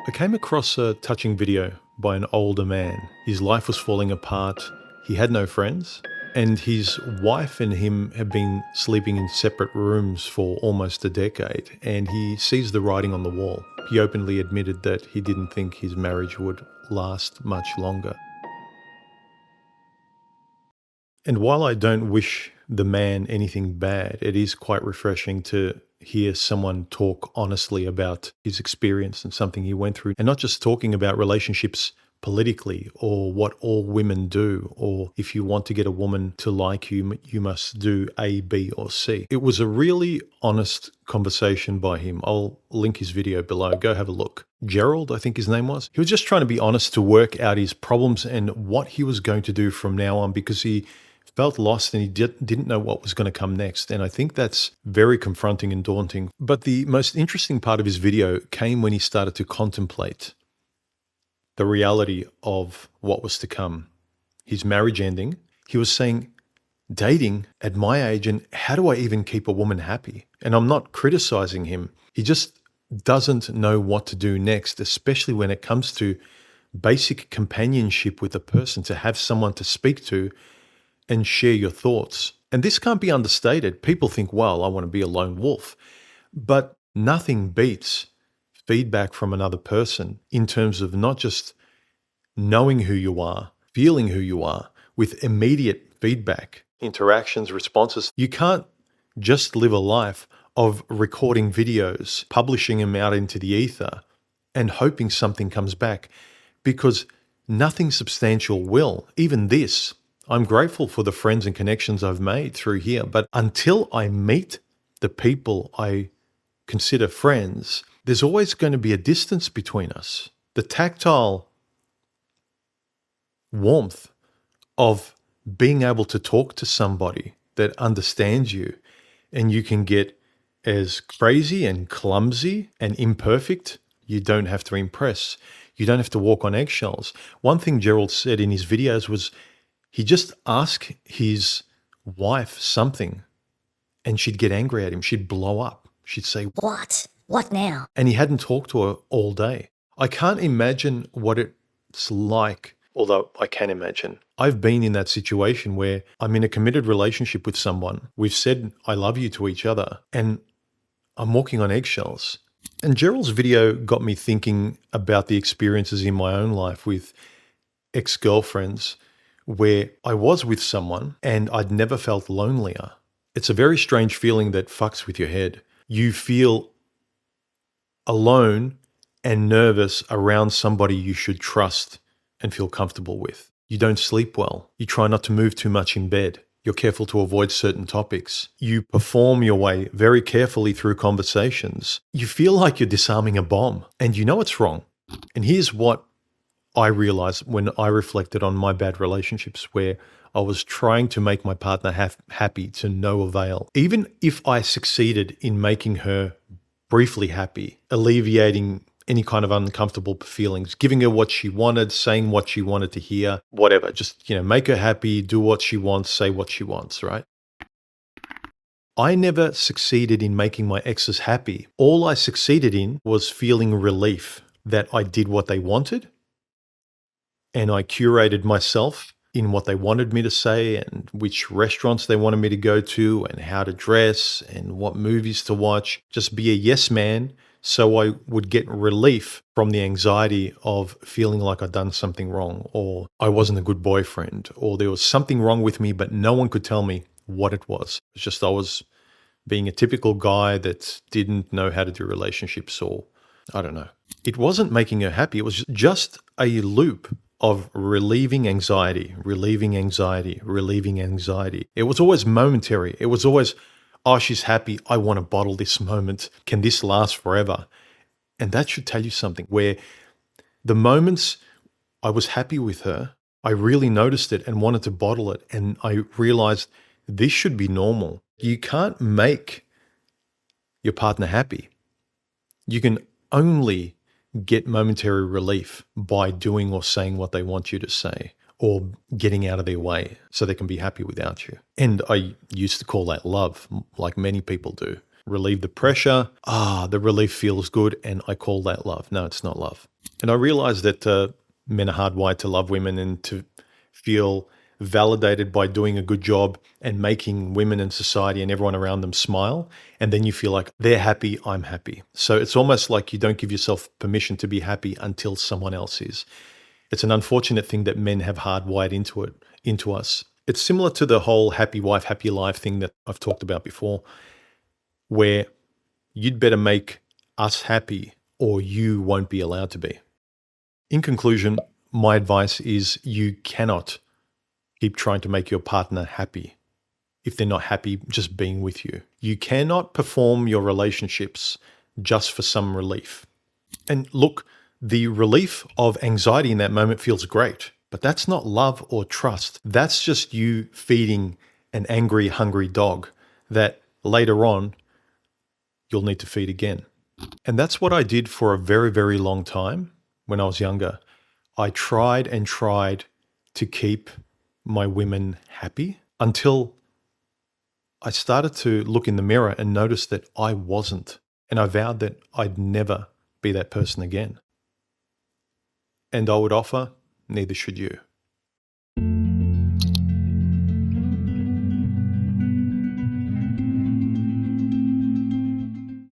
I came across a touching video by an older man. His life was falling apart. He had no friends, and his wife and him have been sleeping in separate rooms for almost a decade, and he sees the writing on the wall. He openly admitted that he didn't think his marriage would last much longer. And while I don't wish the man anything bad, it is quite refreshing to hear someone talk honestly about his experience and something he went through, and not just talking about relationships politically or what all women do, or if you want to get a woman to like you, you must do A, B, or C. It was a really honest conversation by him. I'll link his video below. Go have a look. Gerald, I think his name was. He was just trying to be honest to work out his problems and what he was going to do from now on, because he felt lost and he didn't know what was going to come next. And I think that's very confronting and daunting. But the most interesting part of his video came when he started to contemplate the reality of what was to come. His marriage ending. He was saying, dating at my age, and how do I even keep a woman happy? And I'm not criticizing him. He just doesn't know what to do next, especially when it comes to basic companionship with a person, to have someone to speak to and share your thoughts. And this can't be understated. People think, well, I want to be a lone wolf. But nothing beats feedback from another person in terms of not just knowing who you are, feeling who you are, with immediate feedback, interactions, responses. You can't just live a life of recording videos, publishing them out into the ether, and hoping something comes back, because nothing substantial will. Even this, I'm grateful for the friends and connections I've made through here, but until I meet the people I consider friends, there's always going to be a distance between us. The tactile warmth of being able to talk to somebody that understands you, and you can get as crazy and clumsy and imperfect. You don't have to impress. You don't have to walk on eggshells. One thing Gerald said in his videos was, he just asked his wife something and she'd get angry at him. She'd blow up. She'd say, "What? What now?" And he hadn't talked to her all day. I can't imagine what it's like, although I can imagine. I've been in that situation where I'm in a committed relationship with someone. We've said I love you to each other, and I'm walking on eggshells. And Gerald's video got me thinking about the experiences in my own life with ex-girlfriends where I was with someone and I'd never felt lonelier. It's a very strange feeling that fucks with your head. You feel alone and nervous around somebody you should trust and feel comfortable with. You don't sleep well. You try not to move too much in bed. You're careful to avoid certain topics. You perform your way very carefully through conversations. You feel like you're disarming a bomb, and you know it's wrong. And here's what I realized when I reflected on my bad relationships, where I was trying to make my partner happy to no avail. Even if I succeeded in making her briefly happy, alleviating any kind of uncomfortable feelings, giving her what she wanted, saying what she wanted to hear, whatever, just, make her happy, do what she wants, say what she wants, right? I never succeeded in making my exes happy. All I succeeded in was feeling relief that I did what they wanted, and I curated myself in what they wanted me to say and which restaurants they wanted me to go to and how to dress and what movies to watch. Just be a yes man so I would get relief from the anxiety of feeling like I'd done something wrong, or I wasn't a good boyfriend, or there was something wrong with me but no one could tell me what it was. It's just I was being a typical guy that didn't know how to do relationships, or I don't know. It wasn't making her happy. It was just a loop of relieving anxiety, relieving anxiety, relieving anxiety. It was always momentary. It was always, oh, she's happy. I want to bottle this moment. Can this last forever? And that should tell you something, where the moments I was happy with her, I really noticed it and wanted to bottle it. And I realized this should be normal. You can't make your partner happy. You can only get momentary relief by doing or saying what they want you to say, or getting out of their way so they can be happy without you. And I used to call that love, like many people do. relieve the pressure. The relief feels good, and I call that love. No, it's not love. And I realize that men are hardwired to love women and to feel validated by doing a good job and making women in society and everyone around them smile. And then you feel like they're happy, I'm happy. So it's almost like you don't give yourself permission to be happy until someone else is. It's an unfortunate thing that men have hardwired into us. It's similar to the whole happy wife, happy life thing that I've talked about before, where you'd better make us happy or you won't be allowed to be. In conclusion, my advice is you cannot keep trying to make your partner happy if they're not happy just being with you. You cannot perform your relationships just for some relief. And look, the relief of anxiety in that moment feels great, but that's not love or trust. That's just you feeding an angry, hungry dog that later on you'll need to feed again. And that's what I did for a very, very long time when I was younger. I tried and tried to keep my women happy until I started to look in the mirror and notice that I wasn't. And I vowed that I'd never be that person again. And I would offer, neither should you.